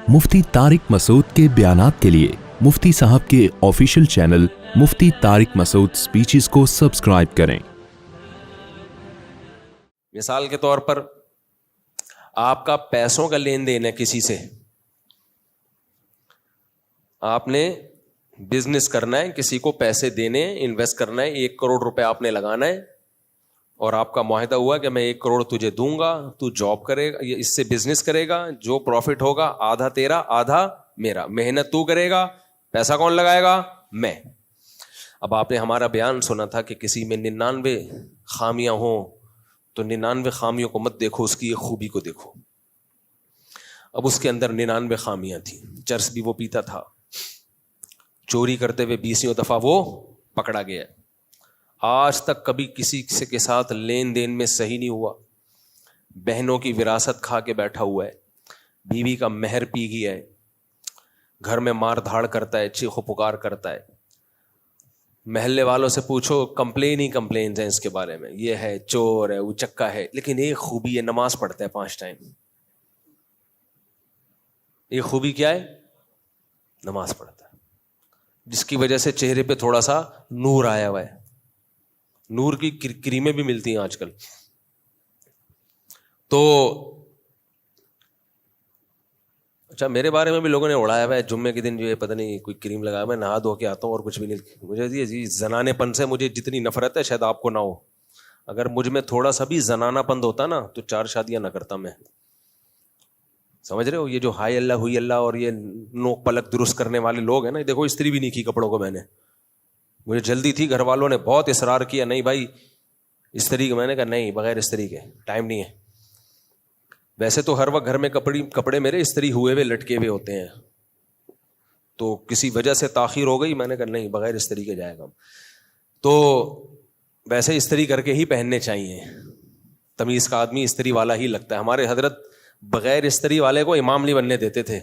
مفتی طارق مسعود کے بیانات کے لیے مفتی صاحب کے آفیشیل چینل مفتی طارق مسعود سپیچز کو سبسکرائب کریں۔ مثال کے طور پر آپ کا پیسوں کا لین دین ہے کسی سے، آپ نے بزنس کرنا ہے، کسی کو پیسے دینے، انویسٹ کرنا ہے، 1 کروڑ روپے آپ نے لگانا ہے اور آپ کا معاہدہ ہوا کہ میں 1 کروڑ تجھے دوں گا، تو جاب کرے گا، اس سے بزنس کرے گا، جو پروفٹ ہوگا آدھا تیرا آدھا میرا، محنت تو کرے گا، پیسہ کون لگائے گا؟ میں۔ اب آپ نے ہمارا بیان سنا تھا کہ کسی میں 99 خامیاں ہوں تو 99 خامیوں کو مت دیکھو، اس کی ایک خوبی کو دیکھو۔ اب اس کے اندر 99 خامیاں تھیں، چرس بھی وہ پیتا تھا، چوری کرتے ہوئے 20 دفعہ وہ پکڑا گیا، آج تک کبھی کسی کے ساتھ لین دین میں صحیح نہیں ہوا، بہنوں کی وراثت کھا کے بیٹھا ہوا ہے، بیوی کا مہر پی گیا ہے، گھر میں مار دھاڑ کرتا ہے، چیخ و پکار کرتا ہے، محلے والوں سے پوچھو کمپلین ہی کمپلینز ہیں اس کے بارے میں، یہ ہے، چور ہے، اچکا ہے، لیکن ایک خوبی ہے، نماز پڑھتا ہے 5 ٹائم۔ ایک خوبی کیا ہے؟ نماز پڑھتا ہے، جس کی وجہ سے چہرے پہ تھوڑا سا نور آیا ہوا ہے، نور کی کریمیں بھی ملتی ہیں آج کل۔ تو اچھا، میرے بارے میں بھی لوگوں نے اڑایا ہوا ہے، جمعے کے دن جو ہے پتہ نہیں کوئی کریم لگایا، میں نہا دھو کے آتا ہوں اور کچھ بھی نہیں، مجھے یہ زنانے پن سے مجھے جتنی نفرت ہے شاید آپ کو نہ ہو، اگر مجھ میں تھوڑا سا بھی زنانہ پن ہوتا نا تو 4 شادیاں نہ کرتا میں، سمجھ رہے ہو؟ یہ جو ہائی اللہ ہوئی اللہ اور یہ نوک پلک درست کرنے والے لوگ ہیں نا، دیکھو استری بھی نہیں کی کپڑوں کو میں نے، مجھے جلدی تھی، گھر والوں نے بہت اصرار کیا، نہیں بھائی استری کے، میں نے کہا نہیں، بغیر استری کے ٹائم نہیں ہے۔ ویسے تو ہر وقت گھر میں کپڑے میرے استری ہوئے ہوئے لٹکے ہوئے ہوتے ہیں، تو کسی وجہ سے تاخیر ہو گئی، میں نے کہا نہیں، بغیر استری کے جائے گا۔ تو ویسے استری کر کے ہی پہننے چاہیے، تمیز کا آدمی استری والا ہی لگتا ہے۔ ہمارے حضرت بغیر استری والے کو امام نہیں بننے دیتے تھے،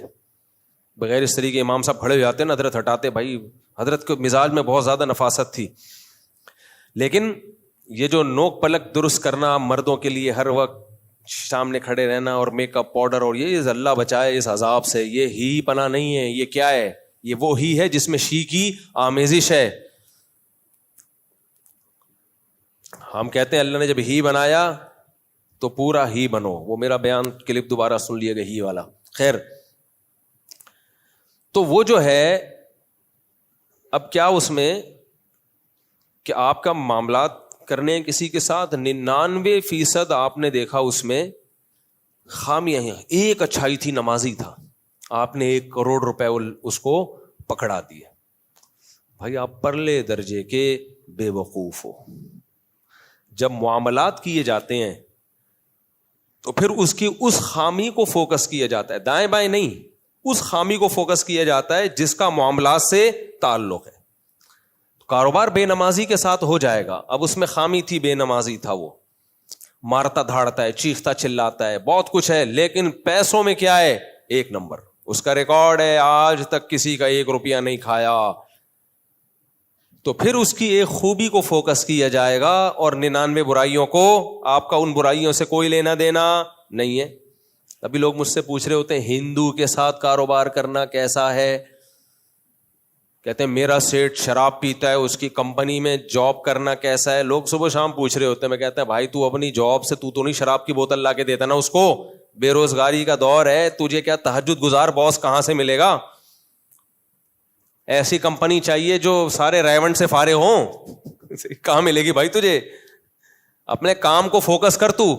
بغیر استری کے امام صاحب کھڑے ہو جاتے نا، حضرت ہٹاتے، بھائی حضرت کے مزاج میں بہت زیادہ نفاست تھی۔ لیکن یہ جو نوک پلک درست کرنا، مردوں کے لیے ہر وقت سامنے کھڑے رہنا اور میک اپ پاؤڈر، اور یہ اللہ بچائے اس عذاب سے، یہ ہی پناہ نہیں ہے، یہ کیا ہے؟ یہ وہ ہی ہے جس میں شی کی آمیزش ہے۔ ہم کہتے ہیں اللہ نے جب ہی بنایا تو پورا ہی بنو، وہ میرا بیان کلپ دوبارہ سن لیے گا ہی والا۔ خیر، تو وہ جو ہے اب کیا اس میں کہ آپ کا معاملات کرنے ہیں کسی کے ساتھ، 99% آپ نے دیکھا اس میں خامیاں ہیں، ایک اچھائی تھی، نمازی تھا، آپ نے 1 کروڑ روپے اس کو پکڑا دیا۔ بھائی آپ پرلے درجے کے بے وقوف ہو۔ جب معاملات کیے جاتے ہیں تو پھر اس کی اس خامی کو فوکس کیا جاتا ہے، دائیں بائیں نہیں، اس خامی کو فوکس کیا جاتا ہے جس کا معاملات سے تعلق ہے۔ کاروبار بے نمازی کے ساتھ ہو جائے گا، اب اس میں خامی تھی، بے نمازی تھا، وہ مارتا دھاڑتا ہے، چیختا چلاتا ہے، بہت کچھ ہے، لیکن پیسوں میں کیا ہے؟ 1 نمبر، اس کا ریکارڈ ہے، آج تک کسی کا 1 روپیہ نہیں کھایا۔ تو پھر اس کی ایک خوبی کو فوکس کیا جائے گا، اور 99 برائیوں کو، آپ کا ان برائیوں سے کوئی لینا دینا نہیں ہے۔ ابھی لوگ مجھ سے پوچھ رہے ہوتے ہیں ہندو کے ساتھ کاروبار کرنا کیسا ہے، کہتے ہیں میرا سیٹ شراب پیتا ہے، اس کی کمپنی میں جاب کرنا کیسا ہے، لوگ صبح شام پوچھ رہے ہوتے ہیں۔ میں کہتا ہے بھائی تو اپنی جاب سے تو نہیں شراب کی بوتل لا کے دیتا نا اس کو، بے روزگاری کا دور ہے، تجھے کیا تہجد گزار باس کہاں سے ملے گا؟ ایسی کمپنی چاہیے جو سارے ریونٹ سے فارغ ہوں، کہاں ملے گی بھائی تجھے؟ اپنے کام کو فوکس کر تو۔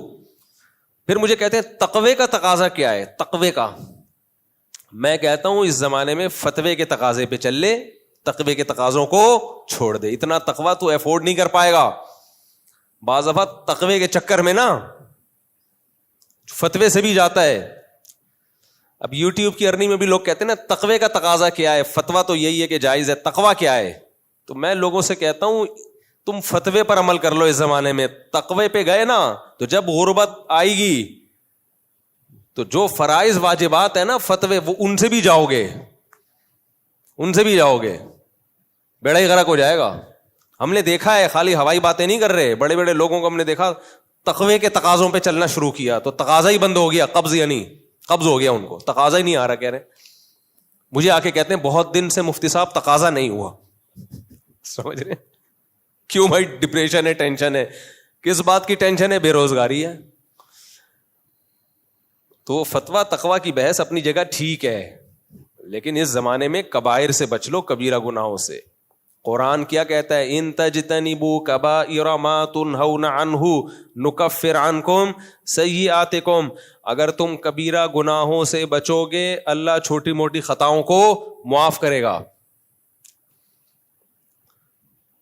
پھر مجھے کہتے ہیں تقوی کا تقاضا کیا ہے؟ تقوی کا، میں کہتا ہوں اس زمانے میں فتوے کے تقاضے پہ چل لے، تقوی کے تقاضوں کو چھوڑ دے، اتنا تقوی تو افورڈ نہیں کر پائے گا۔ بعض دفعہ تقوی کے چکر میں نا فتوے سے بھی جاتا ہے۔ اب یوٹیوب کی ارننگ میں بھی لوگ کہتے ہیں نا تقوی کا تقاضا کیا ہے، فتویٰ تو یہی ہے کہ جائز ہے، تقوی کیا ہے؟ تو میں لوگوں سے کہتا ہوں تم فتوے پر عمل کر لو، اس زمانے میں تقوی پہ گئے نا تو جب غربت آئے گی تو جو فرائض واجبات ہیں نا فتوے، وہ ان سے بھی جاؤ گے، ان سے بھی جاؤ گے، بیڑا ہی غرق ہو جائے گا۔ ہم نے دیکھا ہے، خالی ہوائی باتیں نہیں کر رہے، بڑے بڑے لوگوں کو ہم نے دیکھا تقوی کے تقاضوں پہ چلنا شروع کیا تو تقاضا ہی بند ہو گیا، قبض یعنی قبض ہو گیا ان کو, تقاضا ہی نہیں آ رہا. کہہ رہے مجھے آ کے کہتے ہیں بہت دن سے مفتی صاحب تقاضا نہیں ہوا. سمجھ رہے کیوں بھائی؟ ڈپریشن ہے, ٹینشن ہے. کس بات کی ٹینشن ہے؟ بے روزگاری ہے. تو فتویٰ تقویٰ کی بحث اپنی جگہ ٹھیک ہے, لیکن اس زمانے میں کبائر سے بچ لو, کبیرہ گناہوں سے. قرآن کیا کہتا ہے؟ ان تجتنبوا کبائر ما تنہون عنہ نکفر عنکم سیئاتکم. اگر تم کبیرہ گناہوں سے بچو گے اللہ چھوٹی موٹی خطاؤں کو معاف کرے گا.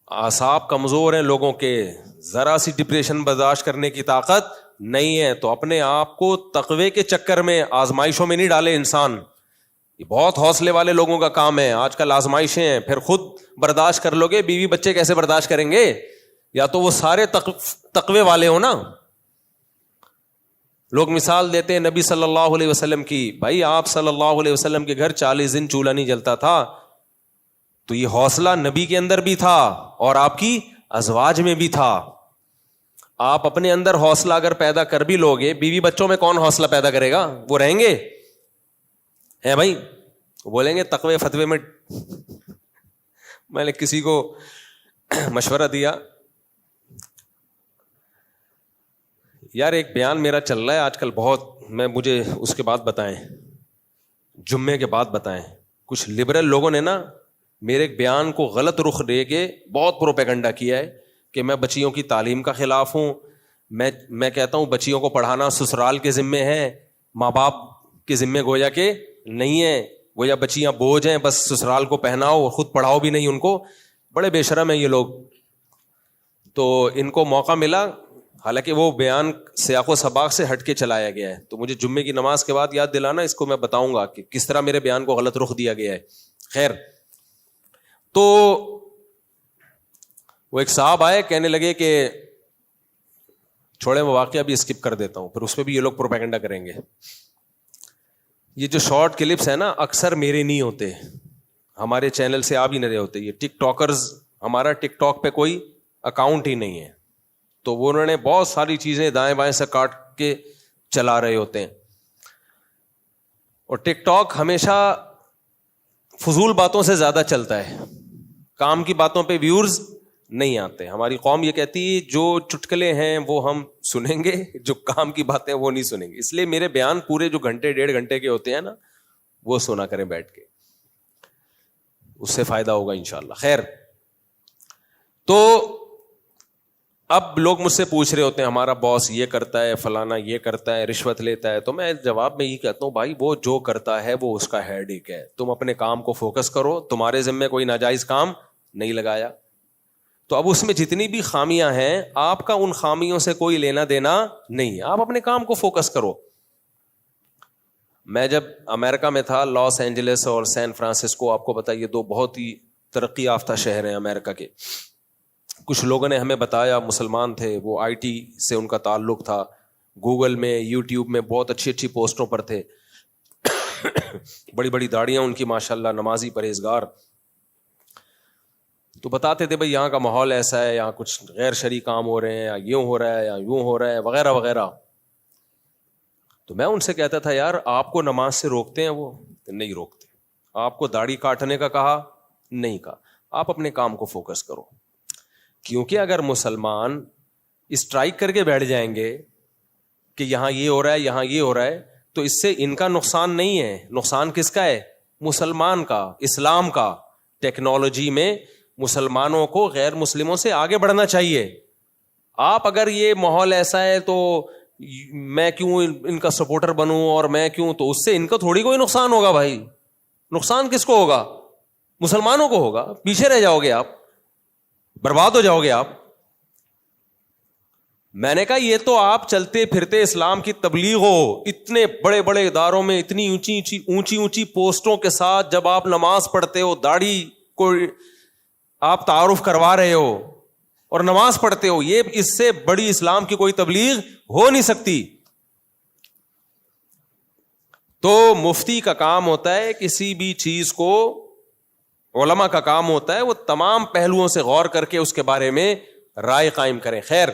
اعصاب کمزور ہیں لوگوں کے, ذرا سی ڈپریشن برداشت کرنے کی طاقت نہیں ہے, تو اپنے آپ کو تقوی کے چکر میں آزمائشوں میں نہیں ڈالے انسان. یہ بہت حوصلے والے لوگوں کا کام ہے. آج کل آزمائشیں ہیں, پھر خود برداشت کر لو گے, بیوی بچے کیسے برداشت کریں گے؟ یا تو وہ سارے تقوی والے ہو نا. لوگ مثال دیتے ہیں نبی صلی اللہ علیہ وسلم کی, بھائی آپ صلی اللہ علیہ وسلم کے گھر 40 دن چولہا نہیں جلتا تھا, تو یہ حوصلہ نبی کے اندر بھی تھا اور آپ کی ازواج میں بھی تھا. آپ اپنے اندر حوصلہ اگر پیدا کر بھی لوگے, بیوی بچوں میں کون حوصلہ پیدا کرے گا؟ وہ رہیں گے ہے بھائی, بولیں گے تقوی فتوے میں. میں نے کسی کو مشورہ دیا, یار ایک بیان میرا چل رہا ہے آج کل بہت, مجھے اس کے بعد بتائیں, جمعے کے بعد بتائیں. کچھ لبرل لوگوں نے نا میرے ایک بیان کو غلط رخ دے کے بہت پروپیگنڈا کیا ہے کہ میں بچیوں کی تعلیم کا خلاف ہوں. میں کہتا ہوں بچیوں کو پڑھانا سسرال کے ذمے ہے, ماں باپ کے ذمے گویا کہ نہیں ہے. گویا بچیاں بوجھ ہیں, بس سسرال کو پہناؤ اور خود پڑھاؤ بھی نہیں ان کو. بڑے بے شرم ہیں یہ لوگ. تو ان کو موقع ملا, حالانکہ وہ بیان سیاق و سباق سے ہٹ کے چلایا گیا ہے, تو مجھے جمعے کی نماز کے بعد یاد دلانا, اس کو میں بتاؤں گا کہ کس طرح میرے بیان کو غلط رخ دیا گیا ہے. خیر, تو وہ ایک صاحب آئے, کہنے لگے کہ چھوڑے میں واقعہ بھی اسکپ کر دیتا ہوں, پھر اس پہ بھی یہ لوگ پروپیگنڈا کریں گے. یہ جو شارٹ کلپس ہیں نا اکثر میرے نہیں ہوتے, ہمارے چینل سے آ بھی نہیں رہے ہوتے. یہ ٹک ٹاکرز, ہمارا ٹک ٹاک پہ کوئی اکاؤنٹ ہی نہیں ہے, تو وہ انہوں نے بہت ساری چیزیں دائیں بائیں سے کاٹ کے چلا رہے ہوتے ہیں. اور ٹک ٹاک ہمیشہ فضول باتوں سے زیادہ چلتا ہے, کام کی باتوں پہ ویورز نہیں آتے. ہماری قوم یہ کہتی ہے جو چٹکلے ہیں وہ ہم سنیں گے, جو کام کی باتیں وہ نہیں سنیں گے. اس لیے میرے بیان پورے جو گھنٹے 1.5 گھنٹے کے ہوتے ہیں نا وہ سنا کریں بیٹھ کے, اس سے فائدہ ہوگا انشاءاللہ. خیر, تو اب لوگ مجھ سے پوچھ رہے ہوتے ہیں ہمارا باس یہ کرتا ہے, فلانا یہ کرتا ہے, رشوت لیتا ہے. تو میں جواب میں یہ کہتا ہوں بھائی وہ جو کرتا ہے وہ اس کا ہیڈ ایک ہے, تم اپنے کام کو فوکس کرو, تمہارے ذمہ کوئی ناجائز کام نہیں لگایا. تو اب اس میں جتنی بھی خامیاں ہیں آپ کا ان خامیوں سے کوئی لینا دینا نہیں ہے, آپ اپنے کام کو فوکس کرو. میں جب امریکہ میں تھا, لاس اینجلس اور سین فرانسسکو, آپ کو پتا یہ 2 بہت ہی ترقی یافتہ شہر ہیں امریکہ کے. کچھ لوگوں نے ہمیں بتایا, مسلمان تھے وہ, آئی ٹی سے ان کا تعلق تھا, گوگل میں یوٹیوب میں بہت اچھی اچھی پوسٹوں پر تھے, بڑی بڑی داڑیاں ان کی ماشاءاللہ, نمازی پرہیزگار. تو بتاتے تھے بھائی یہاں کا ماحول ایسا ہے, یہاں کچھ غیر شرعی کام ہو رہے ہیں, یا یوں ہو رہا ہے یا یوں ہو رہا ہے وغیرہ وغیرہ. تو میں ان سے کہتا تھا یار آپ کو نماز سے روکتے ہیں وہ؟ نہیں روکتے. آپ کو داڑھی کاٹنے کا کہا؟ نہیں کہا. آپ اپنے کام کو فوکس کرو, کیونکہ اگر مسلمان اسٹرائک کر کے بیٹھ جائیں گے کہ یہاں یہ ہو رہا ہے یہاں یہ ہو رہا ہے, تو اس سے ان کا نقصان نہیں ہے, نقصان کس کا ہے؟ مسلمان کا, اسلام کا. ٹیکنالوجی میں مسلمانوں کو غیر مسلموں سے آگے بڑھنا چاہیے. آپ اگر یہ ماحول ایسا ہے تو میں کیوں ان کا سپورٹر بنوں اور میں کیوں, تو اس سے ان کا تھوڑی کوئی نقصان ہوگا بھائی. نقصان کس کو ہوگا؟ مسلمانوں کو ہوگا. پیچھے رہ جاؤ گے آپ, برباد ہو جاؤ گے آپ. میں نے کہا یہ تو آپ چلتے پھرتے اسلام کی تبلیغ ہو, اتنے بڑے بڑے اداروں میں اتنی اونچی اونچی پوسٹوں کے ساتھ جب آپ نماز پڑھتے ہو, داڑھی کو آپ تعارف کروا رہے ہو اور نماز پڑھتے ہو, یہ اس سے بڑی اسلام کی کوئی تبلیغ ہو نہیں سکتی. تو مفتی کا کام ہوتا ہے کسی بھی چیز کو, علماء کا کام ہوتا ہے وہ تمام پہلوؤں سے غور کر کے اس کے بارے میں رائے قائم کریں. خیر,